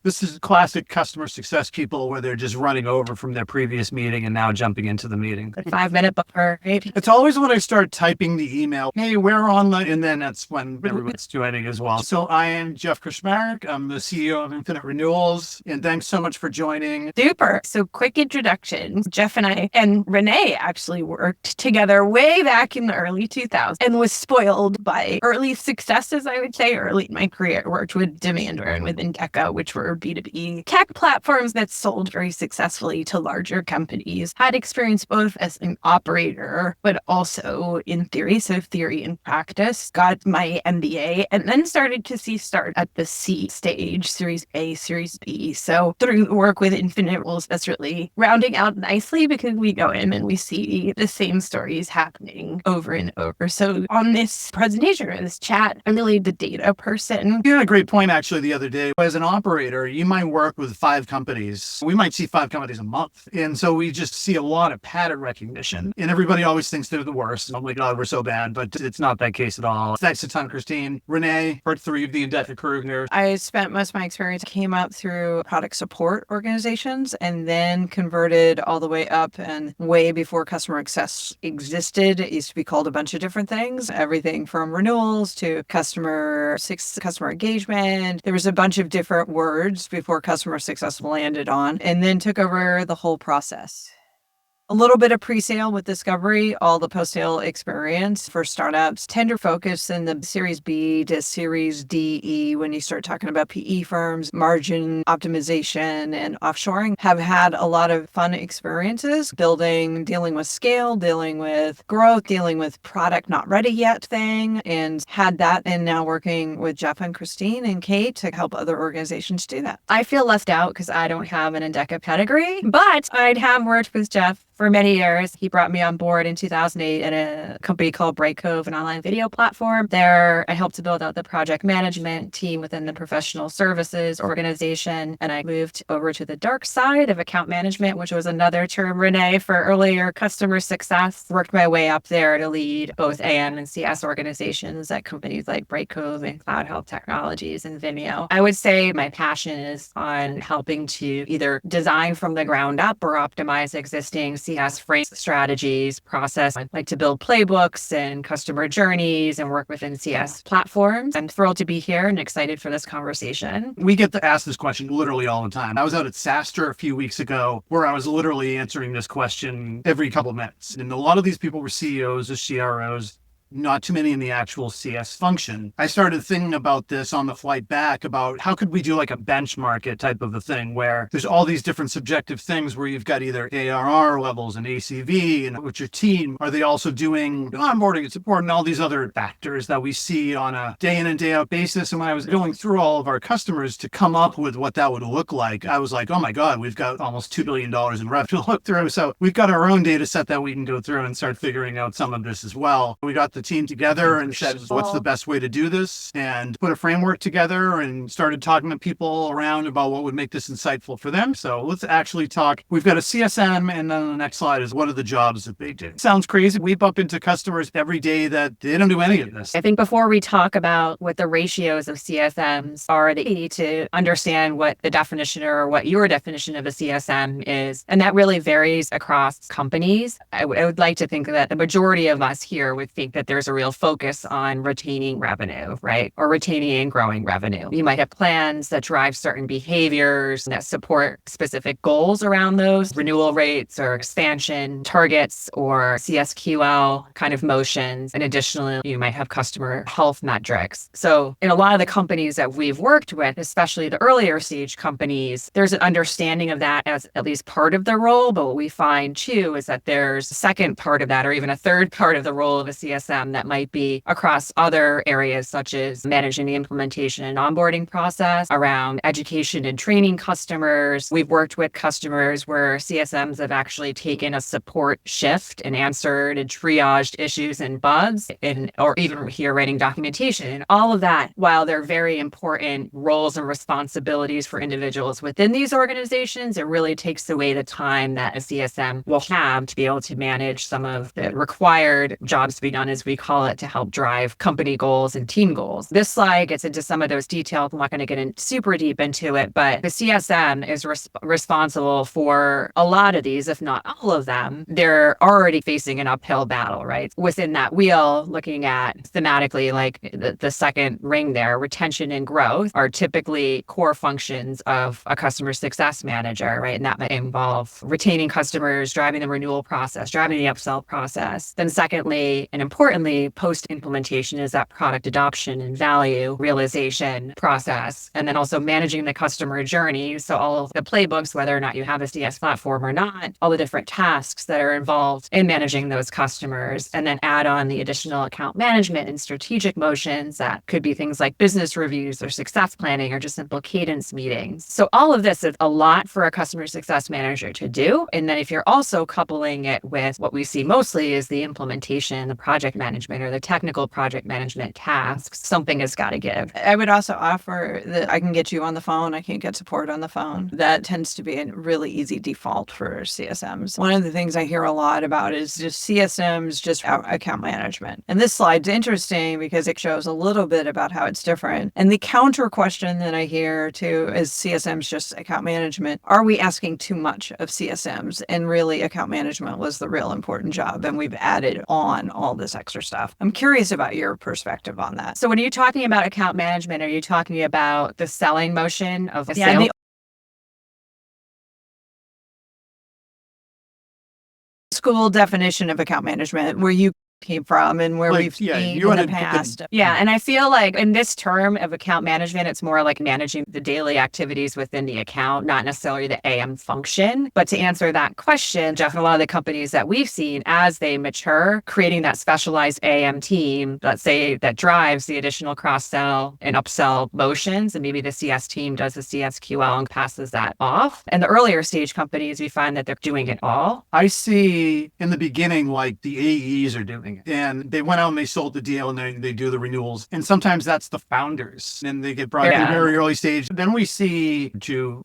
This is classic customer success people where they're just running over from their previous meeting and now jumping into the meeting. 5-minute buffer, right? It's always when I start typing the email, hey, we're on and then that's when everyone's joining as well. So I am Jeff Kushmerek. I'm the CEO of Infinite Renewals, and thanks so much for joining. Super. So quick introduction. Jeff and I and Renee actually worked together way back in the early 2000s and was spoiled by early successes, I would say, early in my career. Worked with Demandware and with Endeca, which were B2B tech platforms that sold very successfully to larger companies. Had experience both as an operator, but also in theory, so theory and practice. Got my MBA and then started to see start at the C stage, Series A, Series B. So through the work with Infinite Rules, that's really rounding out nicely because we go in and we see the same stories happening over and over. So on this presentation or this chat, I'm really the data person. You had a great point actually the other day. As an operator, you might work with 5 companies. We might see 5 companies a month. And so we just see a lot of pattern recognition. And everybody always thinks they're the worst. Oh my God, we're so bad. But it's not that case at all. Thanks a ton, Kristine. Renee, part 3 of the Endeca crew here. I spent most of my experience came up through product support organizations and then converted all the way up and way before customer success existed. It used to be called a bunch of different things, everything from renewals to customer engagement. There was a bunch of different words before customer success landed on, and then took over the whole process. A little bit of pre-sale with discovery, all the post-sale experience for startups, tender focus in the Series B to Series DE when you start talking about PE firms, margin optimization and offshoring. Have had a lot of fun experiences dealing with scale, dealing with growth, dealing with product not ready yet thing, and had that and now working with Jeff and Kristine and Kate to help other organizations do that. I feel left out because I don't have an Endeca pedigree, but I'd have worked with Jeff for many years. He brought me on board in 2008 at a company called Brightcove, an online video platform. There, I helped to build out the project management team within the professional services organization. And I moved over to the dark side of account management, which was another term, Renee, for earlier customer success. Worked my way up there to lead both AM and CS organizations at companies like Brightcove and Cloud Health Technologies and Vimeo. I would say my passion is on helping to either design from the ground up or optimize existing CS frame strategies, process. I like to build playbooks and customer journeys and work within CS platforms. I'm thrilled to be here and excited for this conversation. We get to ask this question literally all the time. I was out at SaaStr a few weeks ago where I was literally answering this question every couple of minutes. And a lot of these people were CEOs or CROs. Not too many in the actual CS function. I started thinking about this on the flight back about how could we do like a benchmark type of a thing where there's all these different subjective things where you've got either ARR levels and ACV and with your team. Are they also doing onboarding and support and all these other factors that we see on a day in and day out basis? And when I was going through all of our customers to come up with what that would look like, I was like, oh my God, we've got almost $2 billion in revenue to look through. So we've got our own data set that we can go through and start figuring out some of this as well. We got the team together and said, what's the best way to do this? And put a framework together and started talking to people around about what would make this insightful for them. So let's actually talk. We've got a CSM, and then the next slide is what are the jobs that they do? Sounds crazy. We bump into customers every day that they don't do any of this. I think before we talk about what the ratios of CSMs are, they need to understand what the definition or what your definition of a CSM is. And that really varies across companies. I would like to think that the majority of us here would think that there's a real focus on retaining revenue, right? Or retaining and growing revenue. You might have plans that drive certain behaviors that support specific goals around those, renewal rates or expansion targets or CSQL kind of motions. And additionally, you might have customer health metrics. So in a lot of the companies that we've worked with, especially the earlier stage companies, there's an understanding of that as at least part of the role. But what we find too is that there's a second part of that or even a third part of the role of a CSM that might be across other areas such as managing the implementation and onboarding process, around education and training customers. We've worked with customers where CSMs have actually taken a support shift and answered and triaged issues and bugs, or even here writing documentation. All of that, while they're very important roles and responsibilities for individuals within these organizations, it really takes away the time that a CSM will have to be able to manage some of the required jobs to be done as we we call it, to help drive company goals and team goals. This slide gets into some of those details. I'm not going to get in super deep into it, but the CSM is responsible for a lot of these, if not all of them. They're already facing an uphill battle, right? Within that wheel, looking at thematically, like the second ring there, retention and growth are typically core functions of a customer success manager, right? And that might involve retaining customers, driving the renewal process, driving the upsell process. Then secondly, and importantly, post-implementation is that product adoption and value realization process. And then also managing the customer journey. So all of the playbooks, whether or not you have a CS platform or not, all the different tasks that are involved in managing those customers, and then add on the additional account management and strategic motions that could be things like business reviews or success planning or just simple cadence meetings. So all of this is a lot for a customer success manager to do. And then if you're also coupling it with what we see mostly is the implementation, the project management or the technical project management tasks, something has got to give. I would also offer that I can get you on the phone. I can get support on the phone. That tends to be a really easy default for CSMs. One of the things I hear a lot about is just CSMs, just account management. And this slide's interesting because it shows a little bit about how it's different. And the counter question that I hear too is CSMs just account management. Are we asking too much of CSMs? And really account management was the real important job. And we've added on all this extra stuff. I'm curious about your perspective on that. So when you're talking about account management, are you talking about the selling motion of the Yeah, sales? School definition of account management where you came from and where we've seen in the past. Yeah. And I feel like in this term of account management, it's more like managing the daily activities within the account, not necessarily the AM function. But to answer that question, Jeff, and a lot of the companies that we've seen as they mature, creating that specialized AM team, let's say, that drives the additional cross-sell and upsell motions, and maybe the CS team does the CSQL and passes that off. And the earlier stage companies, we find that they're doing it all. I see in the beginning, like the AEs are doing it. And they went out and they sold the deal and they do the renewals. And sometimes that's the founders and they get brought in a very early stage. Then we see, to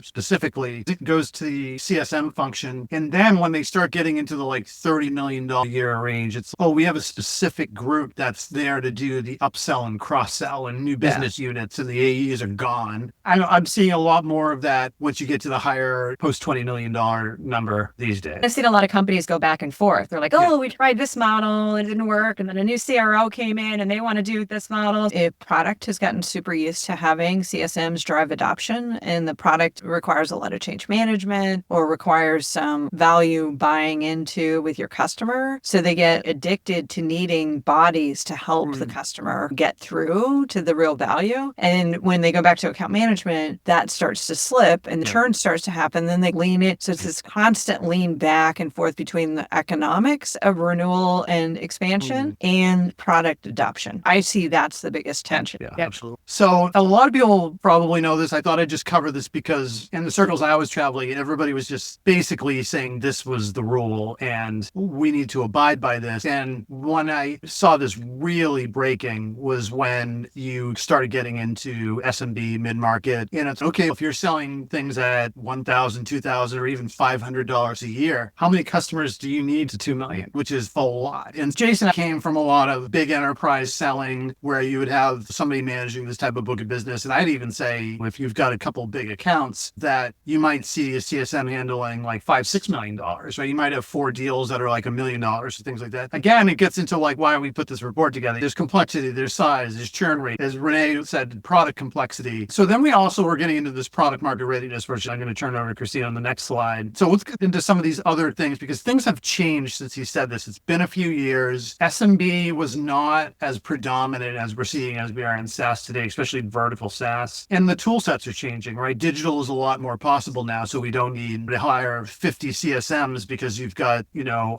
specifically, it goes to the CSM function. And then when they start getting into the like $30 million a year range, it's, oh, we have a specific group that's there to do the upsell and cross-sell and new business units, and the AEs are gone. I'm seeing a lot more of that once you get to the higher post $20 million number these days. I've seen a lot of companies go back and forth. They're like, oh, we tried this model and it didn't work. And then a new CRO came in and they want to do this model. If product has gotten super used to having CSMs drive adoption and the product requires a lot of change management or requires some value buying into with your customer, so they get addicted to needing bodies to help the customer get through to the real value. And when they go back to account management, that starts to slip and the churn starts to happen. Then they lean it. So it's this constant lean back and forth between the economics of renewal and expansion and product adoption. I see that's the biggest tension. Yeah, absolutely. So a lot of people probably know this. I thought I'd just cover this because in the circles I was traveling, everybody was just basically saying this was the rule and we need to abide by this. And when I saw this really breaking was when you started getting into SMB mid-market. And it's okay, if you're selling things at $1,000, $2,000, or even $500 a year, how many customers do you need to 2 million, which is a lot. And Jason came from a lot of big enterprise selling where you would have somebody managing this type of book of business. And I'd even say if you've got a couple of big accounts that you might see a CSM handling like $5-6 million, right? You might have 4 deals that are like $1 million or things like that. Again, it gets into like why we put this report together. There's complexity, there's size, there's churn rate, as Renee said, product complexity. So then we also were getting into this product market readiness, which I'm going to turn over to Kristine on the next slide. So let's get into some of these other things because things have changed since he said this. It's been a few years. SMB was not as predominant as we're seeing as we are in SaaS today, especially vertical SaaS. And the tool sets are changing, right? Digital is a lot more possible now. So we don't need to hire 50 CSMs because you've got,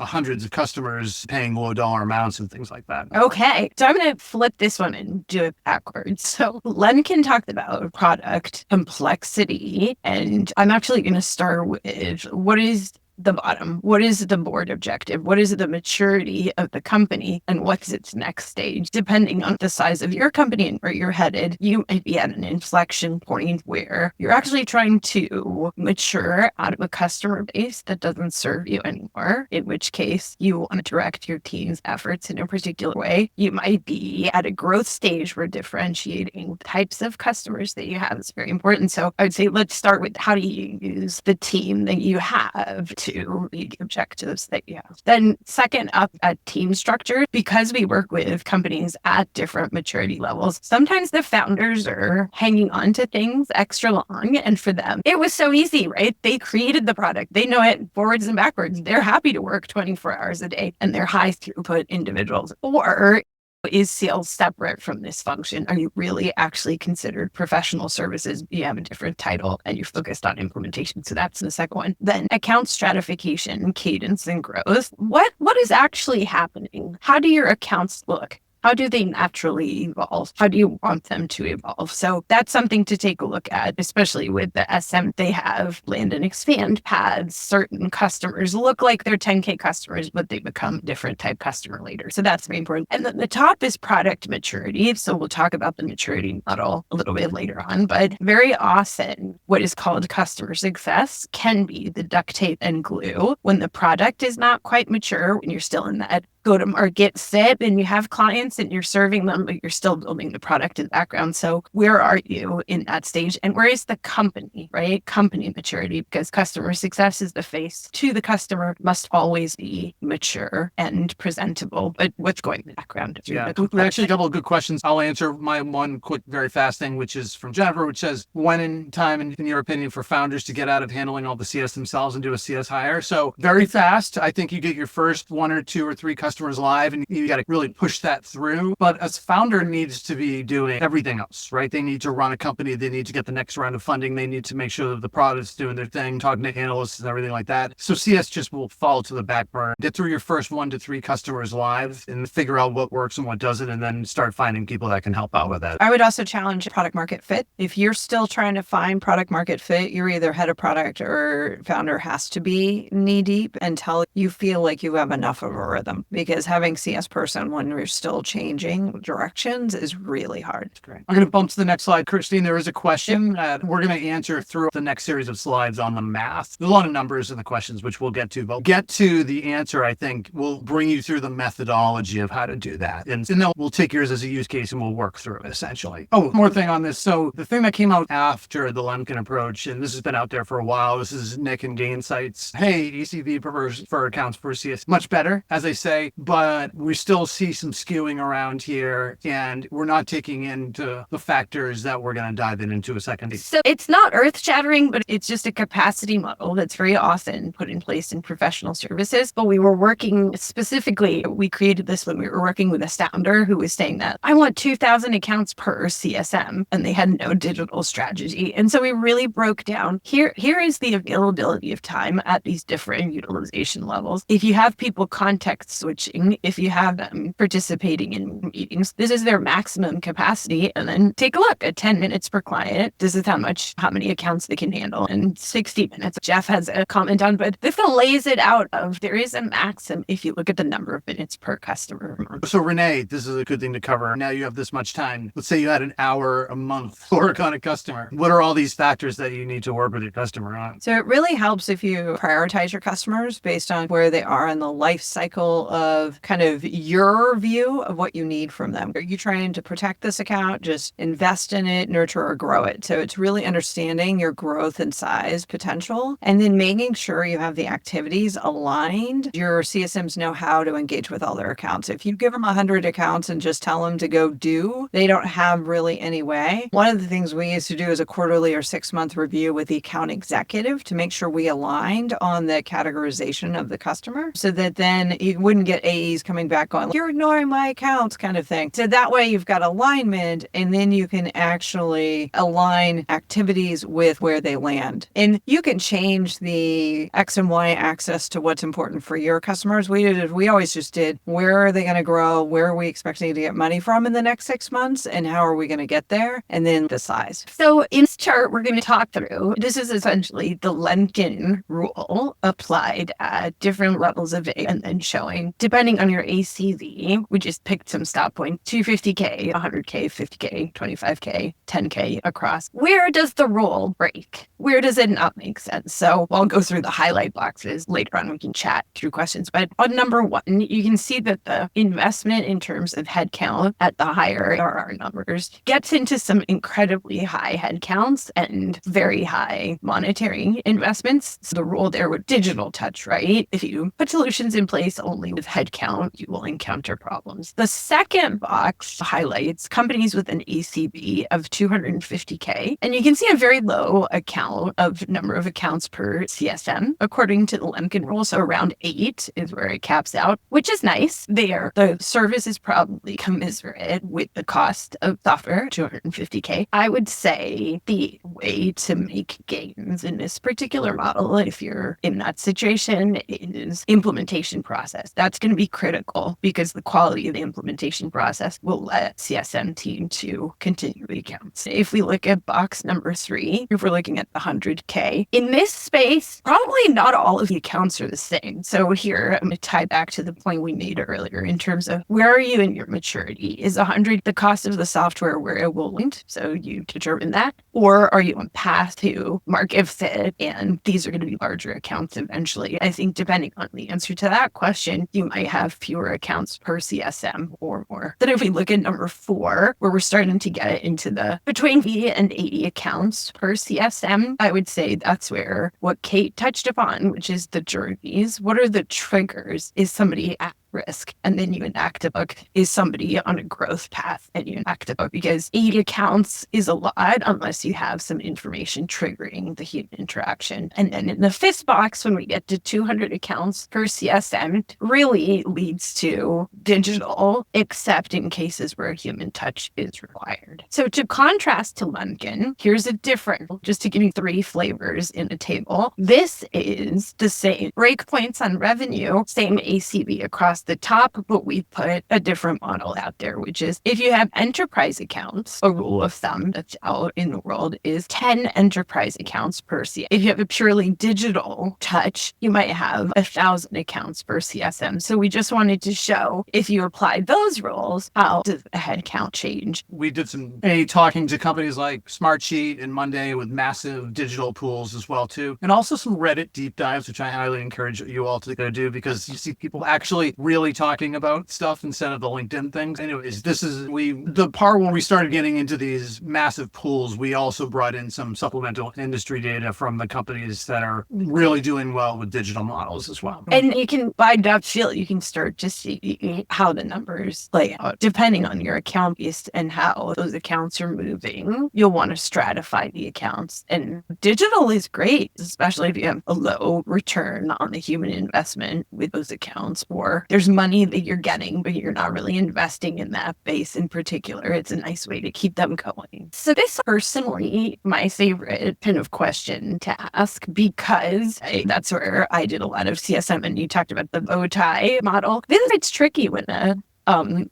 hundreds of customers paying low dollar amounts and things like that. Okay. So I'm going to flip this one and do it backwards. So Lenkin talked about product complexity, and I'm actually going to start with what is the bottom. What is the board objective? What is the maturity of the company? And what's its next stage? Depending on the size of your company and where you're headed, you might be at an inflection point where you're actually trying to mature out of a customer base that doesn't serve you anymore, in which case you want to direct your team's efforts in a particular way. You might be at a growth stage where differentiating types of customers that you have is very important. So I would say let's start with how do you use the team that you have to meet the objectives that you have. Then second up at team structure, because we work with companies at different maturity levels, sometimes the founders are hanging on to things extra long. And for them, it was so easy, right? They created the product. They know it forwards and backwards. They're happy to work 24 hours a day and they're high throughput individuals. Or is sales separate from this function? Are you really actually considered professional services? You have a different title and you're focused on implementation. So that's the second one. Then account stratification, cadence, and growth. What is actually happening? How do your accounts look? How do they naturally evolve? How do you want them to evolve? So that's something to take a look at, especially with the SM. They have land and expand paths. Certain customers look like they're 10K customers, but they become different type customer later. So that's very important. And then the top is product maturity. So we'll talk about the maturity model a little bit later on. But very often, what is called customer success can be the duct tape and glue when the product is not quite mature, when you're still in that go-to-market set and you have clients and you're serving them, but you're still building the product in the background. So where are you in that stage? And where is the company, right? Company maturity, because customer success is the face to the customer, must always be mature and presentable. But what's going in the background? Yeah, actually a couple of good questions. I'll answer my one quick, very fast thing, which is from Jennifer, which says, when in time, in your opinion, for founders to get out of handling all the CS themselves and do a CS hire? So very fast. I think you get your first 1 or 2 or 3 customers live and you got to really push that through. But a founder needs to be doing everything else, right? They need to run a company. They need to get the next round of funding. They need to make sure that the product's doing their thing, talking to analysts and everything like that. So CS just will fall to the back burner. Get through your first 1 to 3 customers live and figure out what works and what doesn't, and then start finding people that can help out with that. I would also challenge product market fit. If you're still trying to find product market fit, you're either head of product or founder has to be knee deep until you feel like you have enough of a rhythm, because having CS person when we're still changing directions is really hard. That's great. I'm going to bump to the next slide. Kristine, there is a question that we're going to answer through the next series of slides on the math. There's a lot of numbers in the questions, which we'll get to, but get to the answer, I think, will bring you through the methodology of how to do that. And then we'll take yours as a use case and we'll work through it essentially. Oh, more thing on this. So the thing that came out after the Lemkin approach, and this has been out there for a while, this is Nick and Gainsight's, hey, ECV per accounts per CS, much better, as they say, but we still see some skewing around here, and we're not taking into the factors that we're going to dive into a second. So it's not earth-shattering, but it's just a capacity model that's very often put in place in professional services. But we were working specifically, we created this when we were working with a founder who was saying that I want 2,000 accounts per CSM, and they had no digital strategy. And so we really broke down, here is the availability of time at these different utilization levels. If you have people context switching, if you have them participating in meetings, this is their maximum capacity. And then take a look at 10 minutes per client. This is how many accounts they can handle in 60 minutes. Jeff has a comment on, but this lays it out of there is a maximum if you look at the number of minutes per customer a month. So Renee, this is a good thing to cover. Now you have this much time. Let's say you had an hour a month to work on a customer. What are all these factors that you need to work with your customer on? So it really helps if you prioritize your customers based on where they are in the life cycle of kind of your view of what you need from them. Are you trying to protect this account, just invest in it, nurture or grow it? So it's really understanding your growth and size potential, and then making sure you have the activities aligned. Your CSMs know how to engage with all their accounts. If you give them 100 accounts and just tell them to go do, they don't have really any way. One of the things we used to do is a quarterly or 6-month review with the account executive to make sure we aligned on the categorization of the customer so that then you wouldn't get get AEs coming back on, you're ignoring my accounts kind of thing. So that way you've got alignment, and then you can actually align activities with where they land. And you can change the X and Y axis to what's important for your customers. We always just did, where are they going to grow? Where are we expecting to get money from in the next 6 months? And how are we going to get there? And then the size. So in this chart, we're going to talk through, this is essentially the Lemkin rule applied at different levels of A, and then showing, depending on your ACV, we just picked some stop points, 250K, 100K, 50K, 25K, 10K across. Where does the rule break? Where does it not make sense? So I'll go through the highlight boxes later on. We can chat through questions. But on number one, you can see that the investment in terms of headcount at the higher ARR numbers gets into some incredibly high headcounts and very high monetary investments. So the rule there with digital touch, right? If you put solutions in place only with headcount, you will encounter problems. The second box highlights companies with an ACV of 250K. And you can see a very low account of number of accounts per CSM, according to the Lemkin rule. So around 8 is where it caps out, which is nice. There, the service is probably commensurate with the cost of software, 250K. I would say the way to make gains in this particular model, if you're in that situation, is implementation process. That's going to be critical because the quality of the implementation process will let CSM team to continue the accounts. If we look at box number 3, if we're looking at the 100K, in this space, probably not all of the accounts are the same. So here, I'm going to tie back to the point we made earlier in terms of where are you in your maturity? Is 100 the cost of the software where it will land? So you determine that. Or are you on path to market fit? And these are going to be larger accounts eventually. I think depending on the answer to that question, you might have fewer accounts per CSM or more. Then if we look at number 4, where we're starting to get into the between 80 and 80 accounts per CSM, I would say that's where what Kate touched upon, which is the journeys. What are the triggers? Is somebody at risk? And then you enact a book. Is somebody on a growth path? And you enact a book, because 80 accounts is a lot unless you have some information triggering the human interaction. And then in the 5th box, when we get to 200 accounts per CSM, it really leads to digital, except in cases where human touch is required. So to contrast to Lemkin, here's a different, just to give you 3 flavors in a table. This is the same breakpoints on revenue, same ACV across the top, but we put a different model out there, which is if you have enterprise accounts, a rule of thumb that's out in the world is 10 enterprise accounts per CSM. If you have a purely digital touch, you might have 1,000 accounts per CSM. So we just wanted to show if you apply those rules, how does the headcount change? We did some talking to companies like Smartsheet and Monday with massive digital pools as well too, and also some Reddit deep dives, which I highly encourage you all to go do, because you see people actually really talking about stuff instead of the LinkedIn things. Anyways, the part where we started getting into these massive pools, we also brought in some supplemental industry data from the companies that are really doing well with digital models as well. And you can, by gut feel, you can start to see how the numbers play out. Depending on your account base and how those accounts are moving, you'll want to stratify the accounts. And digital is great, especially if you have a low return on the human investment with those accounts, or there's money that you're getting, but you're not really investing in that base in particular. It's a nice way to keep them going. So this is personally my favorite kind of question to ask, because that's where I did a lot of CSM, and you talked about the bow tie model. This it's tricky when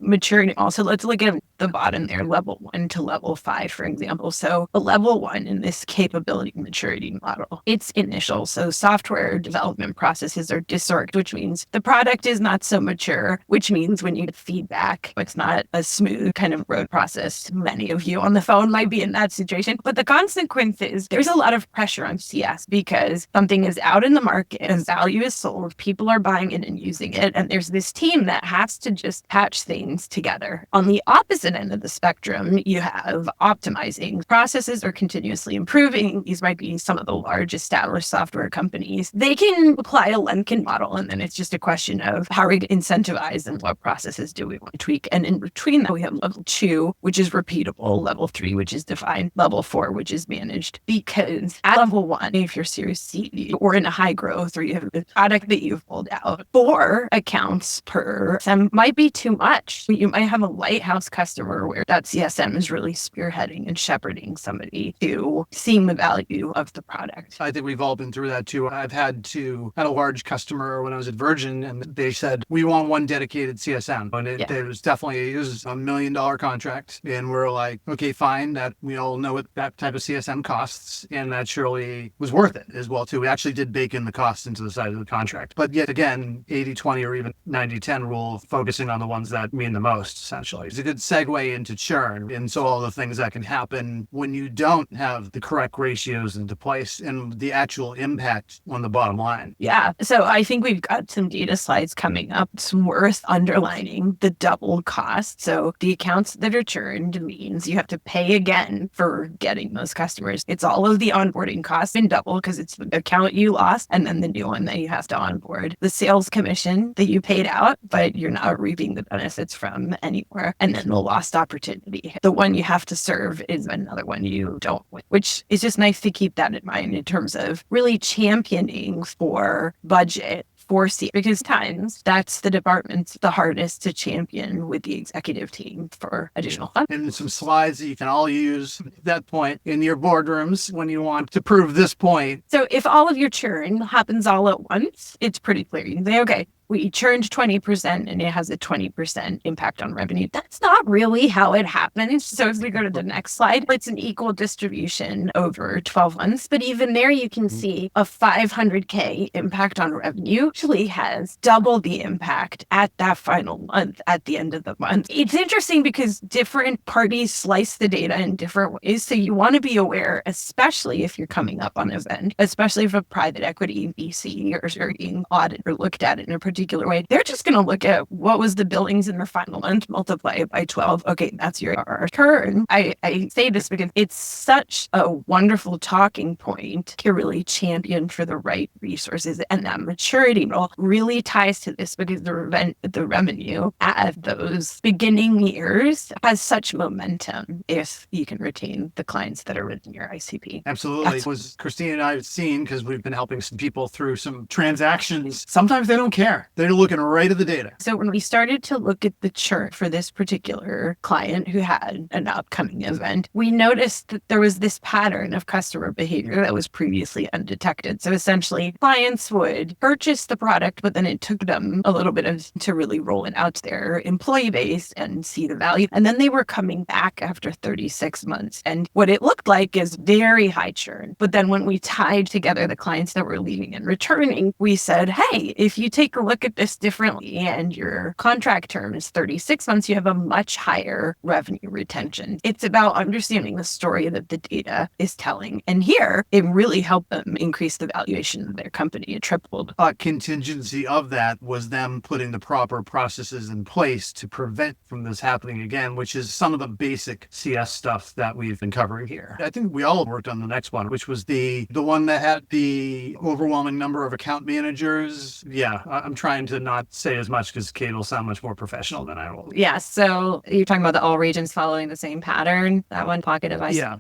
maturity. Also, let's look at the bottom there, level 1 to level 5, for example. So a level 1 in this capability maturity model, it's initial. So software development processes are disorganized, which means the product is not so mature, which means when you get feedback, it's not a smooth kind of road process. Many of you on the phone might be in that situation. But the consequence is there's a lot of pressure on CS because something is out in the market and value is sold. People are buying it and using it. And there's this team that has to just have patch things together. On the opposite end of the spectrum, you have optimizing. Processes are continuously improving. These might be some of the large established software companies. They can apply a Lemkin model, and then it's just a question of how we incentivize and what processes do we want to tweak. And in between that, we have level 2, which is repeatable, level 3, which is defined, level 4, which is managed. Because at level 1, if you're Series C or in a high growth, or you have a product that you've rolled out, 4 accounts per CSM might be too much. You might have a lighthouse customer where that CSM is really spearheading and shepherding somebody to seeing the value of the product. I think we've all been through that too. I've had a large customer when I was at Virgin, and they said, we want one dedicated CSM. And it was definitely, it was $1 million contract. And we're like, okay, fine. That we all know what that type of CSM costs. And that surely was worth it as well too. We actually did bake in the costs into the size of the contract. But yet again, 80-20 or even 90-10 rule, focusing on the ones that mean the most, essentially. It's a good segue into churn. And so all the things that can happen when you don't have the correct ratios into place and the actual impact on the bottom line. Yeah. So I think we've got some data slides coming up. It's worth underlining the double cost. So the accounts that are churned means you have to pay again for getting those customers. It's all of the onboarding costs in double because it's the account you lost and then the new one that you have to onboard. The sales commission that you paid out, but you're not reaping the benefits from anymore. And then the lost opportunity. The one you have to serve is another one you don't win, which is just nice to keep that in mind in terms of really championing for budget for C, because times that's the department's the hardest to champion with the executive team for additional funds. And some slides that you can all use at that point in your boardrooms when you want to prove this point. So if all of your churn happens all at once, it's pretty clear. You can say, okay, we churned 20% and it has a 20% impact on revenue. That's not really how it happens. So if we go to the next slide, it's an equal distribution over 12 months. But even there, you can see a $500K impact on revenue actually has double the impact at that final month at the end of the month. It's interesting because different parties slice the data in different ways. So you want to be aware, especially if you're coming up on an event, especially if a private equity VC or being audited or looked at in a particular way, they're just going to look at what was the billings in the final month, multiply it by 12. Okay, that's your churn. I say this because it's such a wonderful talking point to really champion for the right resources. And that maturity role really ties to this because the revenue at those beginning years has such momentum if you can retain the clients that are within your ICP. Absolutely. It was Kristine and I have seen, because we've been helping some people through some transactions. Sometimes they don't care. They're looking right at the data. So when we started to look at the churn for this particular client who had an upcoming event, we noticed that there was this pattern of customer behavior that was previously undetected. So essentially, clients would purchase the product, but then it took them a little bit to really roll it out to their employee base and see the value. And then they were coming back after 36 months. And what it looked like is very high churn. But then when we tied together the clients that were leaving and returning, we said, hey, if you take a look at this differently and your contract term is 36 months, you have a much higher revenue retention. It's about understanding the story that the data is telling. And here, it really helped them increase the valuation of their company. It tripled. A contingency of that was them putting the proper processes in place to prevent from this happening again, which is some of the basic CS stuff that we've been covering here. I think we all worked on the next one, which was the one that had the overwhelming number of account managers. Yeah, I'm trying to not say as much because Kate will sound much more professional than I will. Yeah. So you're talking about the all regions following the same pattern, that one pocket of Yeah.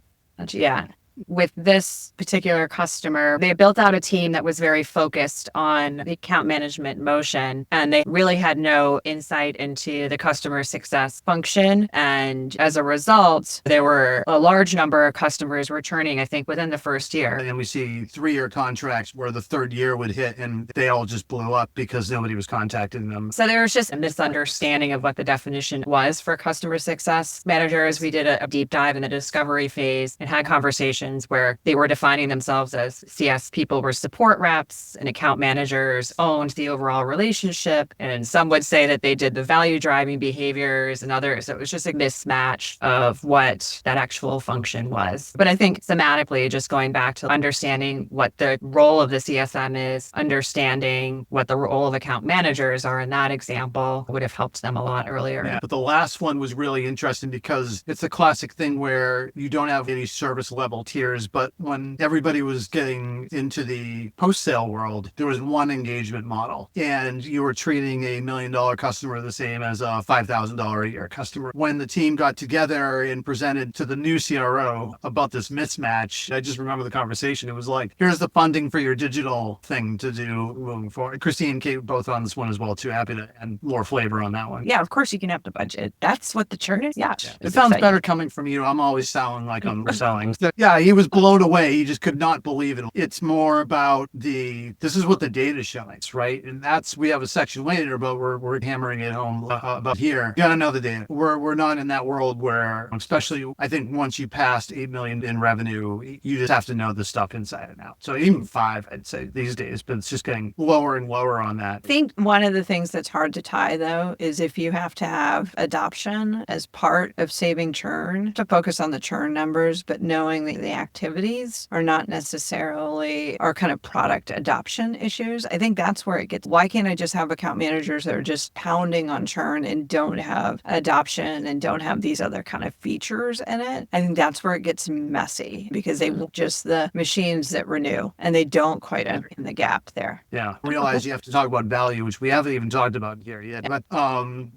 Yeah. With this particular customer, they built out a team that was very focused on the account management motion, and they really had no insight into the customer success function. And as a result, there were a large number of customers returning, I think, within the first year. And we see 3-year contracts where the third year would hit and they all just blew up because nobody was contacting them. So there was just a misunderstanding of what the definition was for customer success managers. We did a deep dive in the discovery phase and had conversations organizations where they were defining themselves as CS people were support reps and account managers owned the overall relationship. And some would say that they did the value driving behaviors and others. So it was just a mismatch of what that actual function was. But I think thematically, just going back to understanding what the role of the CSM is, understanding what the role of account managers are in that example would have helped them a lot earlier. Yeah, but the last one was really interesting because it's a classic thing where you don't have any service level tiers, but when everybody was getting into the post-sale world, there was one engagement model and you were treating a $1 million customer the same as a $5,000 a year customer. When the team got together and presented to the new CRO about this mismatch, I just remember the conversation. It was like, here's the funding for your digital thing to do moving forward. Kristine and Kate both on this one as well, too. Happy to add more flavor on that one. Yeah, of course you can have the budget. That's what the churn is. Yeah. It sounds better coming from you. I'm always sounding like I'm selling. Yeah, he was blown away. He just could not believe it. It's more about this is what the data shows, right? And we have a section later, but we're hammering it home about here. You got to know the data. We're not in that world where, especially, I think once you passed 8 million in revenue, you just have to know the stuff inside and out. So even 5, I'd say these days, but it's just getting lower and lower on that. I think one of the things that's hard to tie, though, is if you have to have adoption as part of saving churn, to focus on the churn numbers, but knowing that the activities are not necessarily our kind of product adoption issues. I think that's where it gets, why can't I just have account managers that are just pounding on churn and don't have adoption and don't have these other kind of features in it? I think that's where it gets messy because they want just the machines that renew and they don't quite understand the gap there. Yeah, realize you have to talk about value, which we haven't even talked about here yet. But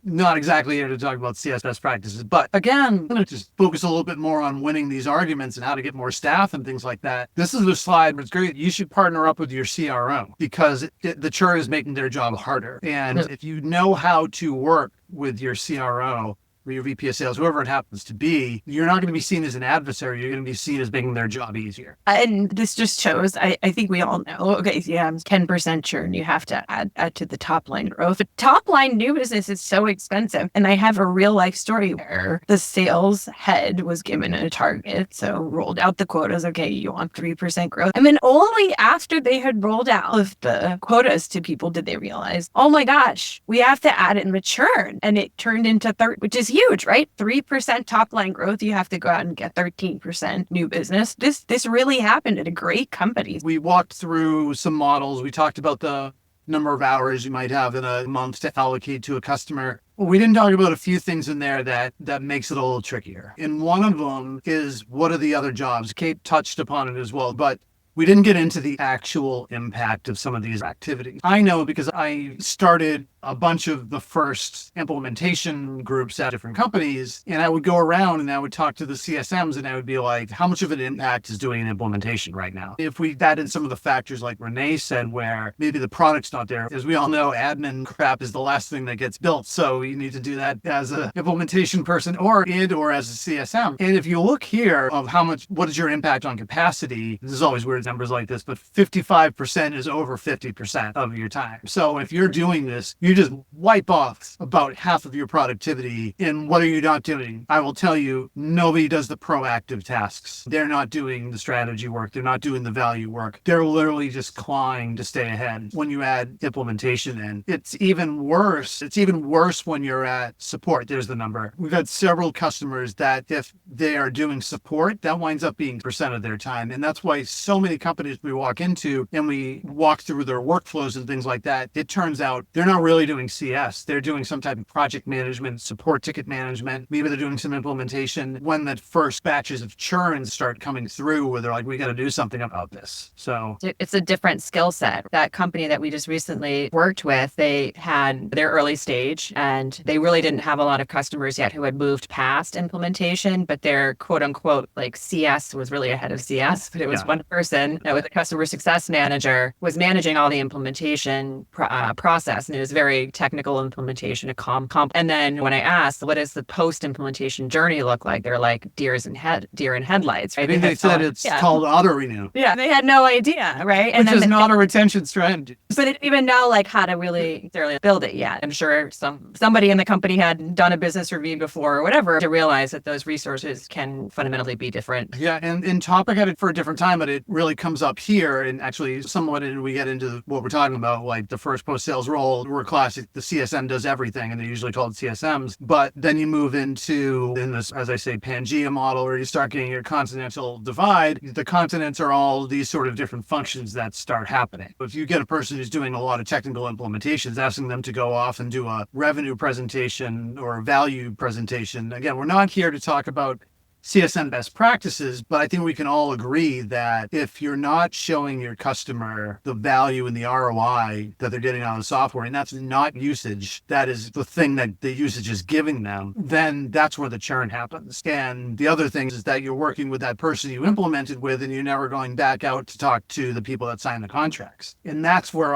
not exactly here to talk about CS best practices. But again, I'm going to just focus a little bit more on winning these arguments and how to get more staff and things like that. This is the slide where it's great. You should partner up with your CRO because the churn is making their job harder. And if you know how to work with your CRO, or your VP of sales, whoever it happens to be, you're not going to be seen as an adversary. You're going to be seen as making their job easier. And this just shows, I think we all know, okay, so you have 10% churn, you have to add to the top line growth. The top line new business is so expensive. And I have a real life story where the sales head was given a target. So rolled out the quotas. Okay, you want 3% growth. And then only after they had rolled out of the quotas to people did they realize, oh my gosh, we have to add in the churn. And it turned into which is huge, right? 3% top line growth. You have to go out and get 13% new business. This really happened at a great company. We walked through some models. We talked about the number of hours you might have in a month to allocate to a customer. We didn't talk about a few things in there that makes it a little trickier. And one of them is, what are the other jobs? Kate touched upon it as well, but we didn't get into the actual impact of some of these activities. I know because I started a bunch of the first implementation groups at different companies, and I would go around and I would talk to the CSMs and I would be like, how much of an impact is doing an implementation right now? If we added some of the factors like Renee said, where maybe the product's not there, as we all know, admin crap is the last thing that gets built. So you need to do that as an implementation person or as a CSM. And if you look here of what is your impact on capacity, this is always weird numbers like this, but 55% is over 50% of your time. So if you're doing this, you just wipe off about half of your productivity. And what are you not doing? I will tell you, nobody does the proactive tasks. They're not doing the strategy work. They're not doing the value work. They're literally just clawing to stay ahead. When you add implementation in, it's even worse. It's even worse when you're at support. There's the number. We've had several customers that if they are doing support, that winds up being % of their time. And that's why so many companies we walk into and we walk through their workflows and things like that, it turns out they're not really doing CS. They're doing some type of project management, support ticket management. Maybe they're doing some implementation when the first batches of churn start coming through where they're like, we got to do something about this. So it's a different skill set. That company that we just recently worked with, they had their early stage and they really didn't have a lot of customers yet who had moved past implementation, but their quote unquote like CS was really ahead of CS, but it was one person person that was a customer success manager was managing all the implementation process, and it was very technical implementation, and then when I asked, what does the post-implementation journey look like? They're like deer in headlights, right? I think they said it's called auto-renew. Yeah, they had no idea, right? Which is not a retention strategy. But they didn't even know like how to really build it yet. I'm sure somebody in the company had done a business review before or whatever to realize that those resources can fundamentally be different. Yeah, and topic had it for a different time, but it really comes up here. And actually, somewhat we get into what we're talking about, like the first post-sales role, we're classic, the CSM does everything, and they're usually called CSMs. But then you move into, in this, as I say, Pangea model, where you start getting your continental divide. The continents are all these sort of different functions that start happening. If you get a person who's doing a lot of technical implementations, asking them to go off and do a revenue presentation or a value presentation, again, we're not here to talk about CSM best practices, but I think we can all agree that if you're not showing your customer the value and the ROI that they're getting out of the software, and that's not usage, that is the thing that the usage is giving them, then that's where the churn happens. And the other thing is that you're working with that person you implemented with, and you're never going back out to talk to the people that sign the contracts. And that's where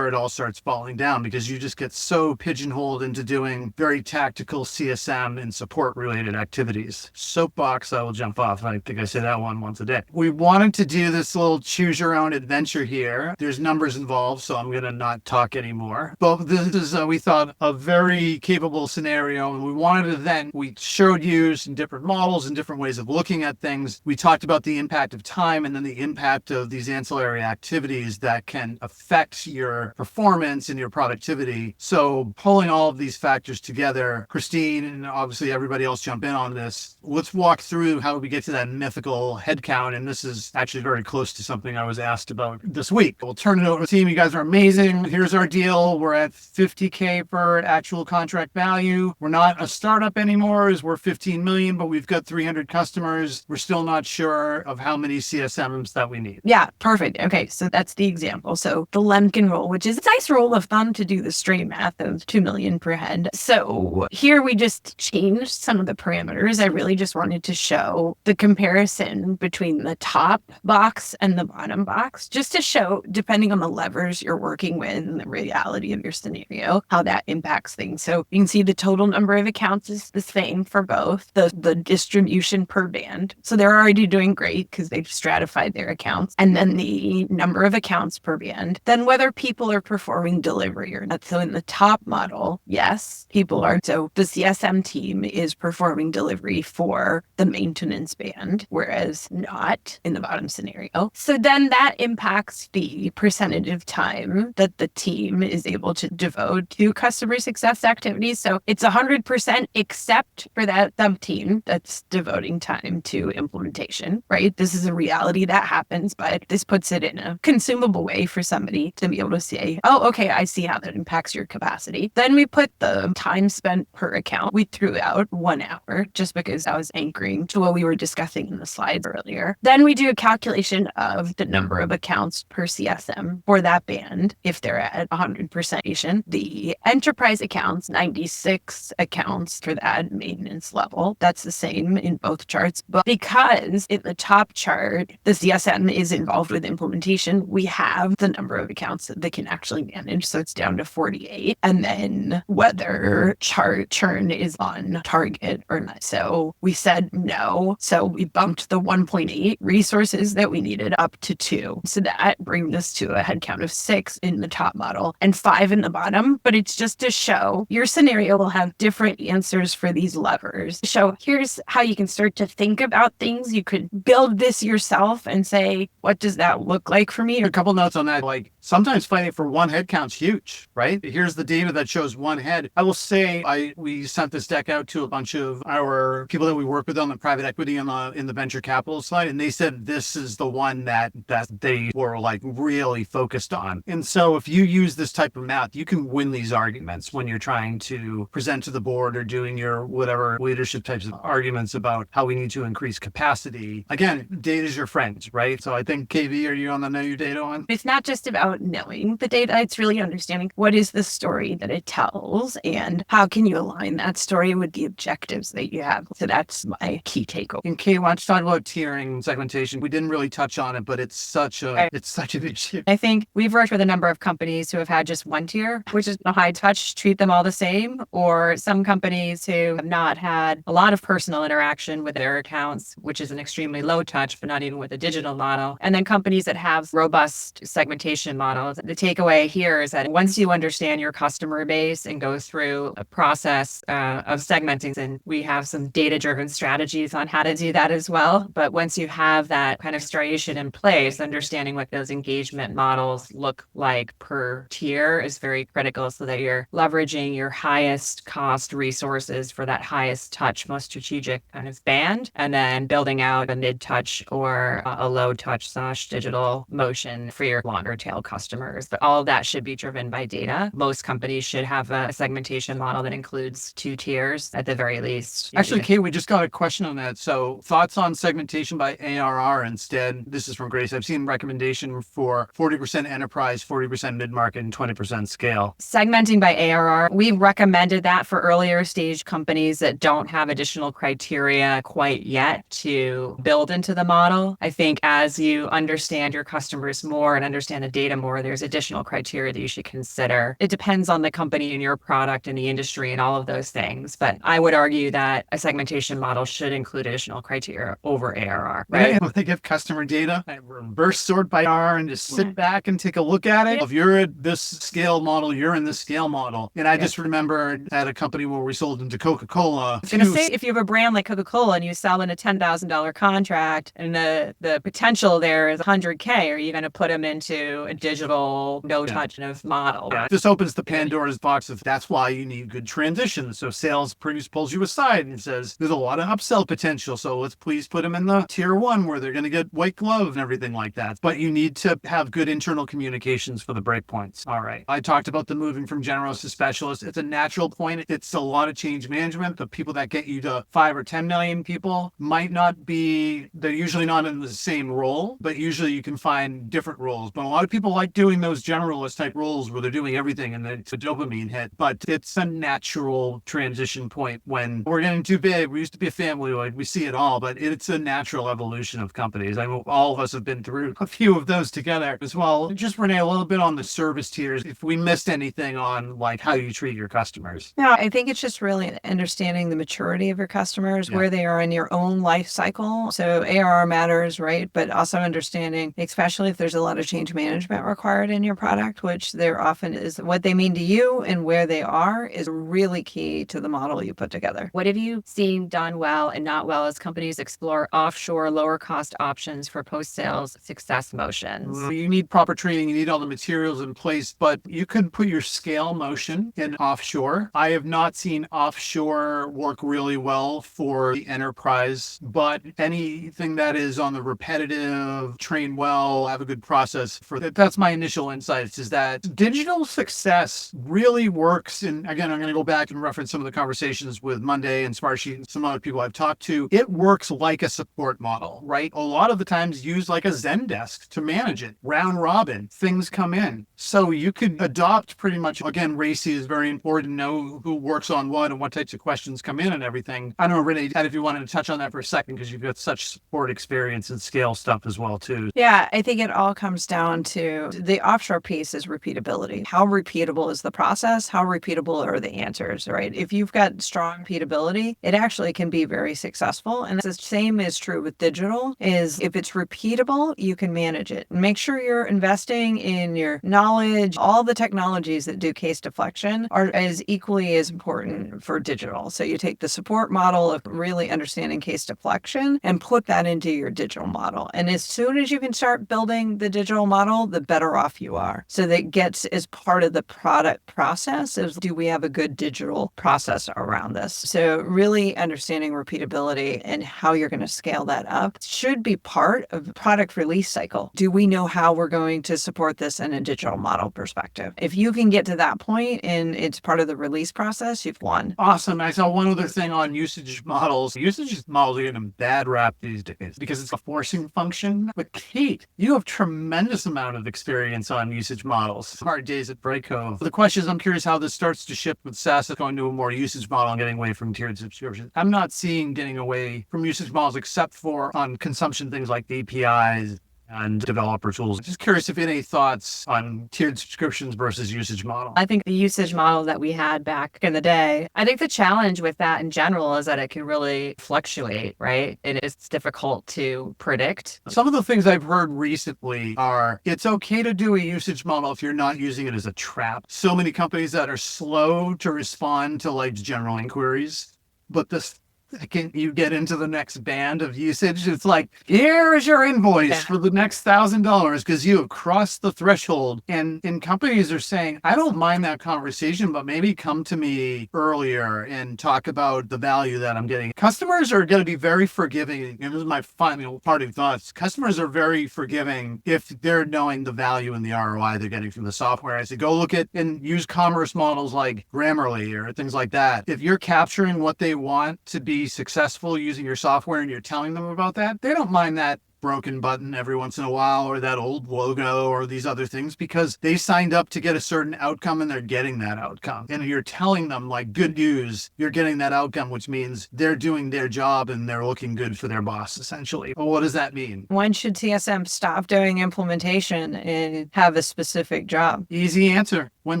it all starts falling down, because you just get so pigeonholed into doing very tactical CSM and support related activities. Soapbox, I will jump off. I think I say that one once a day. We wanted to do this little choose your own adventure here. There's numbers involved, so I'm going to not talk anymore. But this is, we thought, a very capable scenario. And we wanted to then, we showed you some different models and different ways of looking at things. We talked about the impact of time and then the impact of these ancillary activities that can affect your performance and your productivity. So pulling all of these factors together, Kristine and obviously everybody else jump in on this. Let's walk through how we get to that mythical headcount. And this is actually very close to something I was asked about this week. We'll turn it over to the team. You guys are amazing. Here's our deal. We're at $50K per actual contract value. We're not a startup anymore, as we're 15 million, but we've got 300 customers. We're still not sure of how many CSMs that we need. Yeah, perfect. Okay, so that's the example. So the Lemkin rule, which is a nice rule of thumb to do the straight math of 2 million per head. So here we just changed some of the parameters. I really just wanted to show the comparison between the top box and the bottom box, just to show, depending on the levers you're working with and the reality of your scenario, how that impacts things. So you can see the total number of accounts is the same for both, the distribution per band. So they're already doing great because they've stratified their accounts. And then the number of accounts per band, then whether people are performing delivery or not. So in the top model, yes, people are. So the CSM team is performing delivery for the maintenance band, whereas not in the bottom scenario. So then that impacts the percentage of time that the team is able to devote to customer success activities. So it's 100% except for that sub team that's devoting time to implementation, right? This is a reality that happens, but this puts it in a consumable way for somebody to be able to say, oh, okay, I see how that impacts your capacity. Then we put the time spent per account. We threw out 1 hour just because I was anchoring to what we were discussing in the slides earlier. Then we do a calculation of the number of accounts per CSM for that band if they're at 100%. The enterprise accounts, 96 accounts for that maintenance level. That's the same in both charts. But because in the top chart, the CSM is involved with implementation, we have the number of accounts that they can actually manage. So it's down to 48. And then whether churn is on target or not. So we said no. So we bumped the 1.8 resources that we needed up to 2. So that brings us to a headcount of 6 in the top model and 5 in the bottom. But it's just to show your scenario will have different answers for these levers. So here's how you can start to think about things. You could build this yourself and say, what does that look like for me? A couple notes on that. Like sometimes fighting for one head count's huge, right? Here's the data that shows one head. I will say we sent this deck out to a bunch of our people that we work with on the private equity in the venture capital side, and they said this is the one that they were like really focused on. And so if you use this type of math, you can win these arguments when you're trying to present to the board or doing your whatever leadership types of arguments about how we need to increase capacity. Again, data is your friend, right? So I think, KV, are you on the know your data one? It's not just about about knowing the data. It's really understanding what is the story that it tells and how can you align that story with the objectives that you have. So that's my key takeaway. And Kate, why don't you talk about tiering segmentation? We didn't really touch on it, but it's such an issue. I think we've worked with a number of companies who have had just one tier, which is a high touch, treat them all the same, or some companies who have not had a lot of personal interaction with their accounts, which is an extremely low touch, but not even with a digital model. And then companies that have robust segmentation models. The takeaway here is that once you understand your customer base and go through a process of segmenting, and we have some data-driven strategies on how to do that as well. But once you have that kind of striation in place, understanding what those engagement models look like per tier is very critical so that you're leveraging your highest cost resources for that highest touch, most strategic kind of band, and then building out a mid-touch or a low-touch / digital motion for your longer tail customers. But all of that should be driven by data. Most companies should have a segmentation model that includes 2 tiers at the very least. Actually, Kate, we just got a question on that. So thoughts on segmentation by ARR instead? This is from Grace. I've seen recommendation for 40% enterprise, 40% mid-market, and 20% scale. Segmenting by ARR, we've recommended that for earlier stage companies that don't have additional criteria quite yet to build into the model. I think as you understand your customers more and understand the data more, there's additional criteria that you should consider. It depends on the company and your product and the industry and all of those things. But I would argue that a segmentation model should include additional criteria over ARR, right? When they give customer data, I reverse sort by ARR and just sit back and take a look at it. If you're at this scale model, you're in this scale model. And I just remember at a company where we sold into Coca-Cola. I was going to say, if you have a brand like Coca-Cola and you sell in a $10,000 contract and the potential there is $100K, are you going to put them into a digital no-touch model? Yeah, this opens the Pandora's box of that's why you need good transitions. So sales pulls you aside and says, there's a lot of upsell potential. So let's please put them in the tier 1 where they're going to get white glove and everything like that. But you need to have good internal communications for the breakpoints. All right. I talked about the moving from generalist to specialist. It's a natural point. It's a lot of change management. The people that get you to 5 or 10 million people might not be, they're usually not in the same role, but usually you can find different roles. But a lot of people like doing those generalist type roles where they're doing everything and it's a dopamine hit. But it's a natural transition point when we're getting too big. We used to be a family, like we see it all, but it's a natural evolution of companies. I know all of us have been through a few of those together as well. Just Renee, a little bit on the service tiers, if we missed anything on like how you treat your customers. No, I think it's just really understanding the maturity of your customers, where they are in your own life cycle. So ARR matters, right? But also understanding, especially if there's a lot of change management required in your product, which there often is, what they mean to you and where they are is really key to the model you put together. What have you seen done well and not well as companies explore offshore lower cost options for post-sales success motions? You need proper training, you need all the materials in place, but you could put your scale motion in offshore. I have not seen offshore work really well for the enterprise, but anything that is on the repetitive, train well, have a good process for that. That's my initial insights, is that digital success really works. And again, I'm going to go back and reference some of the conversations with Monday and Smartsheet and some other people I've talked to. It works like a support model, right? A lot of the times use like a Zendesk to manage it. Round robin, things come in. So you could adopt pretty much, again, RACI is very important to know who works on what and what types of questions come in and everything. I don't know, Renee, if you wanted to touch on that for a second, because you've got such support experience and scale stuff as well, too. Yeah, I think it all comes down to the offshore piece is repeatability. How repeatable is the process? How repeatable are the answers, right? If you've got strong repeatability, it actually can be very successful. And the same is true with digital, is if it's repeatable, you can manage it. Make sure you're investing in your knowledge. All the technologies that do case deflection are as equally as important for digital. So you take the support model of really understanding case deflection and put that into your digital model. And as soon as you can start building the digital model, the better off you are. So that gets as part of the product process is, do we have a good digital process around this? So really understanding repeatability and how you're going to scale that up should be part of the product release cycle. Do we know how we're going to support this in a digital model perspective? If you can get to that point and it's part of the release process, you've won. Awesome. I saw one other thing on usage models. Usage models are getting a bad rap these days because it's a forcing function. But Kate, you have tremendous amount of experience experience on usage models. Hard days at Brightcove. The question is, I'm curious how this starts to shift with SaaS going to a more usage model and getting away from tiered subscriptions. I'm not seeing getting away from usage models except for on consumption things like APIs and developer tools. Just curious if any thoughts on tiered subscriptions versus usage model. I think the usage model that we had back in the day, I think the challenge with that in general is that it can really fluctuate, right? It's difficult to predict. Some of the things I've heard recently are it's okay to do a usage model if you're not using it as a trap. So many companies that are slow to respond to like general inquiries, but the second you get into the next band of usage, it's like, here is your invoice for the next $1,000 because you have crossed the threshold. And companies are saying, I don't mind that conversation, but maybe come to me earlier and talk about the value that I'm getting. Customers are going to be very forgiving. And this is my final parting thoughts. Customers are very forgiving if they're knowing the value and the ROI they're getting from the software. I say, go look at and use commerce models like Grammarly or things like that. If you're capturing what they want to be successful using your software and you're telling them about that, they don't mind that broken button every once in a while or that old logo or these other things because they signed up to get a certain outcome and they're getting that outcome. And you're telling them like good news, you're getting that outcome, which means they're doing their job and they're looking good for their boss essentially. Well, what does that mean? When should CSM stop doing implementation and have a specific job? Easy answer. When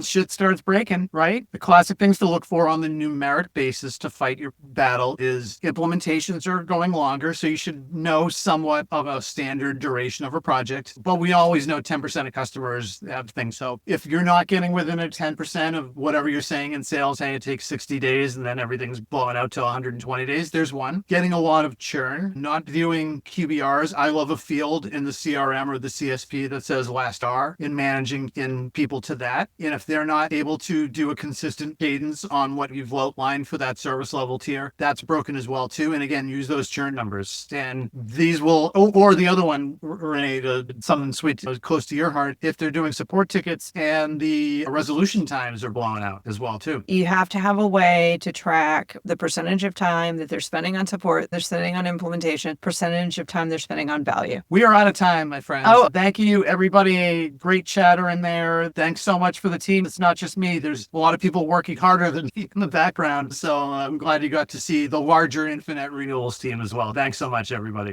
shit starts breaking, right? The classic things to look for on the numeric basis to fight your battle is implementations are going longer. So you should know somewhat of a standard duration of a project. But we always know 10% of customers have things. So if you're not getting within a 10% of whatever you're saying in sales, hey, it takes 60 days and then everything's blowing out to 120 days, there's one. Getting a lot of churn, not viewing QBRs. I love a field in the CRM or the CSP that says last R in managing in people to that. And if they're not able to do a consistent cadence on what you've outlined for that service level tier, that's broken as well too. And again, use those churn numbers. And these will, or the other one, Renee, something sweet, close to your heart, if they're doing support tickets and the resolution times are blown out as well too. You have to have a way to track the percentage of time that they're spending on support, they're spending on implementation, percentage of time they're spending on value. We are out of time, my friends. Oh, thank you, everybody. Great chatter in there. Thanks so much for the team. It's not just me. There's a lot of people working harder than me in the background. So I'm glad you got to see the larger Infinite Renewals team as well. Thanks so much, everybody.